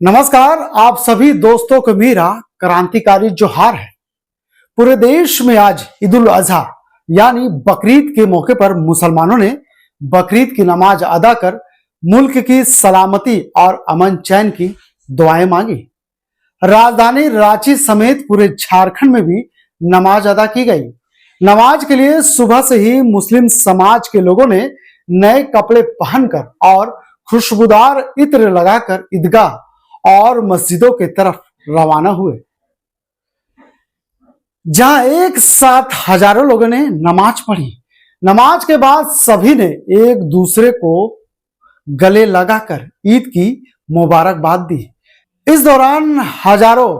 नमस्कार, आप सभी दोस्तों को मेरा क्रांतिकारी जोहार है। पूरे देश में आज ईद उल अजहा यानी बकरीद के मौके पर मुसलमानों ने बकरीद की नमाज अदा कर मुल्क की सलामती और अमन चैन की दुआएं मांगी। राजधानी रांची समेत पूरे झारखंड में भी नमाज अदा की गई। नमाज के लिए सुबह से ही मुस्लिम समाज के लोगों ने नए कपड़े पहनकर और खुशबूदार इत्र लगाकर ईदगाह और मस्जिदों की तरफ रवाना हुए, जहां एक साथ हजारों लोगों ने नमाज पढ़ी। नमाज के बाद सभी ने एक दूसरे को गले लगाकर ईद की मुबारकबाद दी। इस दौरान हजारों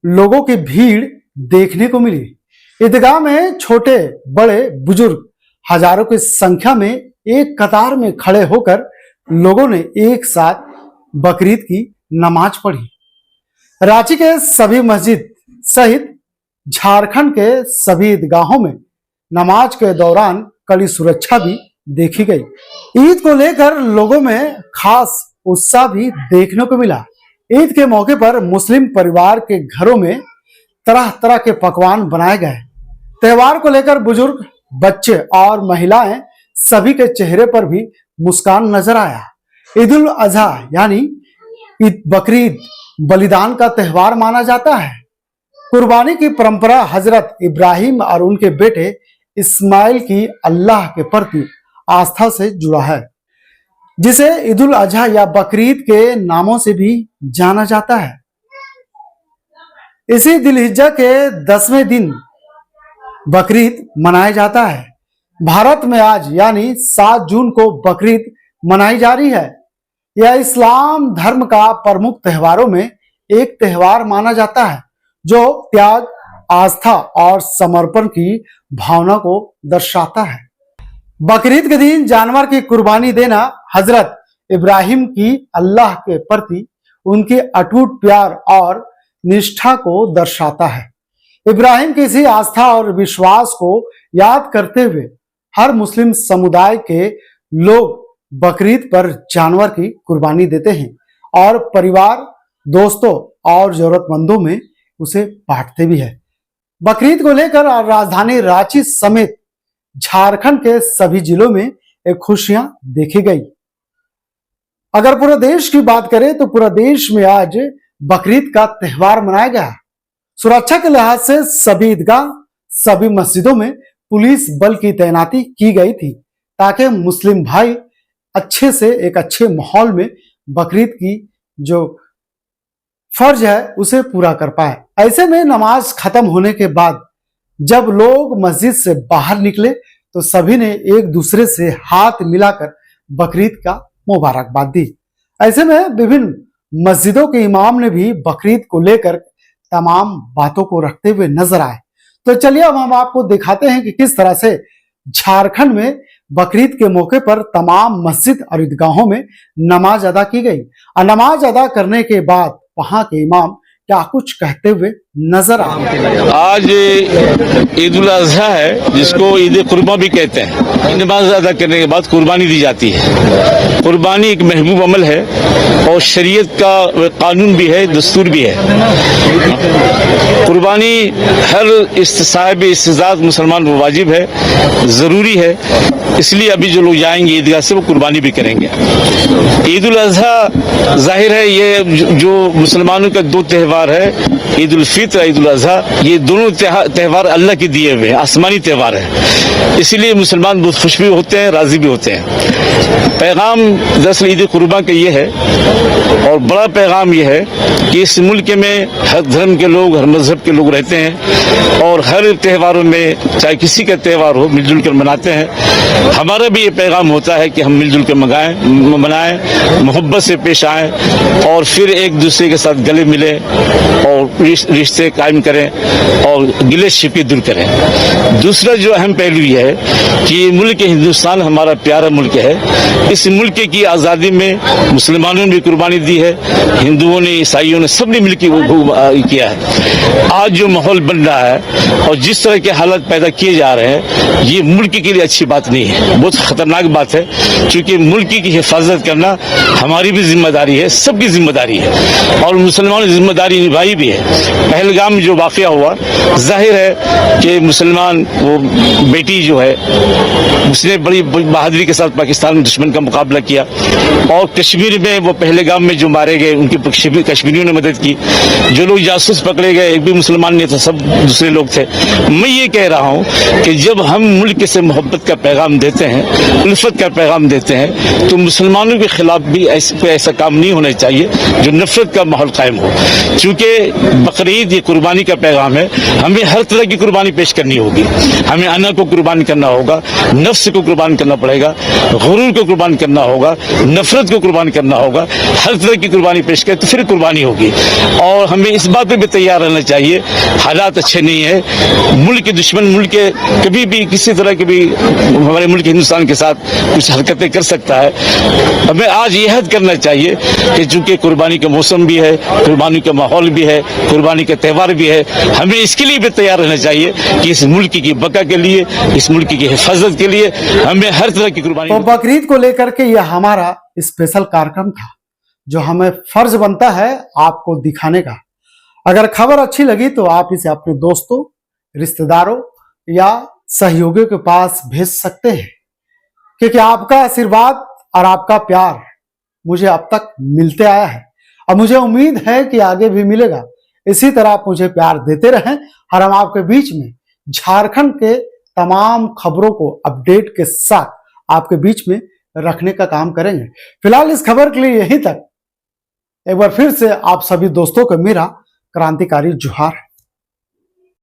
लोगों की भीड़ देखने को मिली। ईदगाह में छोटे बड़े बुजुर्ग हजारों की संख्या में एक कतार में खड़े होकर लोगों ने एक साथ बकरीद की नमाज पढ़ी। रांची के सभी मस्जिद सहित झारखंड के सभी ईदगाहों में नमाज के दौरान कड़ी सुरक्षा भी देखी गई। ईद को लेकर लोगों में खास उत्साह भी देखने को मिला। ईद के मौके पर मुस्लिम परिवार के घरों में तरह तरह के पकवान बनाए गए। त्योहार को लेकर बुजुर्ग, बच्चे और महिलाएं सभी के चेहरे पर भी मुस्कान नजर आया। ईद उल अजहा यानी बकरीद बलिदान का त्यौहार माना जाता है। कुर्बानी की परंपरा हजरत इब्राहिम और उनके बेटे इस्माइल की अल्लाह के प्रति आस्था से जुड़ा है, जिसे ईद उल अजहा या बकरीद के नामों से भी जाना जाता है। इसी दिलहिज्जा के 10वें दिन बकरीद मनाया जाता है। भारत में आज यानी 7 जून को बकरीद मनाई जा रही है। यह इस्लाम धर्म का प्रमुख त्योहारों में एक त्योहार माना जाता है, जो त्याग, आस्था और समर्पण की भावना को दर्शाता है। बकरीद के दिन जानवर की कुर्बानी देना हजरत इब्राहिम की अल्लाह के प्रति उनके अटूट प्यार और निष्ठा को दर्शाता है। इब्राहिम की इसी आस्था और विश्वास को याद करते हुए हर मुस्लिम समुदाय के लोग बकरीद पर जानवर की कुर्बानी देते हैं और परिवार, दोस्तों और जरूरतमंदों में उसे बांटते भी है। बकरीद को लेकर राजधानी रांची समेत झारखंड के सभी जिलों में एक खुशियां देखी गई। अगर पूरे देश की बात करें तो पूरा देश में आज बकरीद का त्यौहार मनाया गया। सुरक्षा के लिहाज से सभी ईदगाह, सभी मस्जिदों में पुलिस बल की तैनाती की गई थी, ताकि मुस्लिम भाई अच्छे से एक अच्छे माहौल में बकरीद की जो फर्ज है उसे पूरा कर पाए। ऐसे में नमाज खत्म होने के बाद जब लोग मस्जिद से बाहर निकले तो सभी ने एक दूसरे से हाथ मिलाकर बकरीद का मुबारकबाद दी। ऐसे में विभिन्न मस्जिदों के इमाम ने भी बकरीद को लेकर तमाम बातों को रखते हुए नजर आए। तो चलिए अब हम आपको दिखाते हैं कि किस तरह से झारखंड में बकरीद के मौके पर तमाम मस्जिद और ईदगाहों में नमाज अदा की गई और नमाज अदा करने के बाद वहां के इमाम क्या कुछ कहते हुए नजर आए। आज ईद उल अजहा है, जिसको ईद कुर्बा भी कहते हैं। नमाज अदा करने के बाद कुर्बानी दी जाती है। कुर्बानी एक महबूब अमल है और शरीयत का कानून भी है, दस्तूर भी है। कुर्बानी हर साहिब इस्तिताअत मुसलमान को वाजिब है, जरूरी है। इसलिए अभी जो लोग जाएंगे ईदगाह से वो कुर्बानी भी करेंगे। ईद उल अजहा जाहिर है ये जो मुसलमानों का 2 त्यौहार है, ईद उल फित्र, ईद उल अजहा, ये दोनों त्यौहार अल्लाह के दिए हुए आसमानी त्यौहार है। इसीलिए मुसलमान बहुत खुश भी होते हैं, राजी भी होते हैं। पैगाम दरअसल ईद कुर्बा का ये है और बड़ा पैगाम ये है कि इस मुल्क में हर धर्म के लोग, हर मजहब के लोग रहते हैं और हर त्योहारों में, चाहे किसी का त्यौहार हो, मिलजुल कर मनाते हैं। हमारा भी ये पैगाम होता है कि हम मिलजुल कर मनाएं, मोहब्बत से पेश आएं और फिर एक दूसरे के साथ गले मिले और रिश्ते कायम करें और गिले शिकवे दूर करें। दूसरा जो अहम पहलू यह है कि मुल्क हिंदुस्तान हमारा प्यारा मुल्क है। इस मुल्क की आज़ादी में मुसलमानों ने भी कुर्बानी दी है, हिंदुओं ने, ईसाइयों ने, सबने मिलकर किया है। आज जो माहौल बन रहा है और जिस तरह के हालात पैदा किए जा रहे हैं, ये मुल्क के लिए अच्छी बात नहीं है। है, बहुत खतरनाक बात है, क्योंकि मुल्क की हिफाजत करना हमारी भी जिम्मेदारी है, सबकी जिम्मेदारी है और मुसलमानों ने जिम्मेदारी निभाई भी है। पहलगाम में जो वाकया हुआ, जाहिर है कि मुसलमान वो बेटी जो है उसने बड़ी बहादुरी के साथ पाकिस्तान में दुश्मन का मुकाबला किया और कश्मीर में वो पहलगाम में जो मारे गए उनकी कश्मीरियों ने मदद की। जो लोग जासूस पकड़े गए एक भी मुसलमान नहीं था, सब दूसरे लोग थे। मैं ये कह रहा हूँ कि जब हम मुल्क से मोहब्बत का पैगाम देते हैं, उल्फत का पैगाम देते हैं, तो मुसलमानों के खिलाफ भी ऐसा काम नहीं होना चाहिए जो नफरत का माहौल कायम हो। चूंकि बकरीद ये कुर्बानी का पैगाम है, हमें हर तरह की कुर्बानी पेश करनी होगी। हमें अना को कुर्बान करना होगा, नफ्स को कुर्बान करना पड़ेगा, गुरूर को कुर्बान करना होगा, नफरत को कुर्बान करना होगा। हर तरह की कुर्बानी पेश करें तो फिर कुर्बानी होगी। और हमें इस बात पे भी तैयार रहना चाहिए, हालात अच्छे नहीं है, मुल्क के दुश्मन मुल्क के कभी भी किसी तरह के भी हमारे मुल्क हिंदुस्तान के साथ कुछ हरकतें कर सकता है। हमें आज यह हद करना चाहिए कि चूंकि कुर्बानी का मौसम भी है, कुर्बानी का माहौल भी है, कुर्बानी का त्यौहार भी है, हमें इसके लिए भी तैयार रहना चाहिए कि इस मुल्क की बका के लिए, इस मुल्क की हिफाजत के लिए हमें हर तरह की कुर्बानी। तो बकरीद को लेकर के यह हमारा स्पेशल कार्यक्रम था जो हमें फर्ज बनता है आपको दिखाने का। अगर खबर अच्छी लगी तो आप इसे अपने दोस्तों, रिश्तेदारों या सहयोगियों के पास भेज सकते हैं, क्योंकि आपका आशीर्वाद और आपका प्यार मुझे अब तक मिलते आया है और मुझे उम्मीद है कि आगे भी मिलेगा। इसी तरह आप मुझे प्यार देते रहें और हम आपके बीच में झारखंड के तमाम खबरों को अपडेट के साथ आपके बीच में रखने का काम करेंगे। फिलहाल इस खबर के लिए यहीं तक। एक बार फिर से आप सभी दोस्तों को मेरा क्रांतिकारी जोहार है।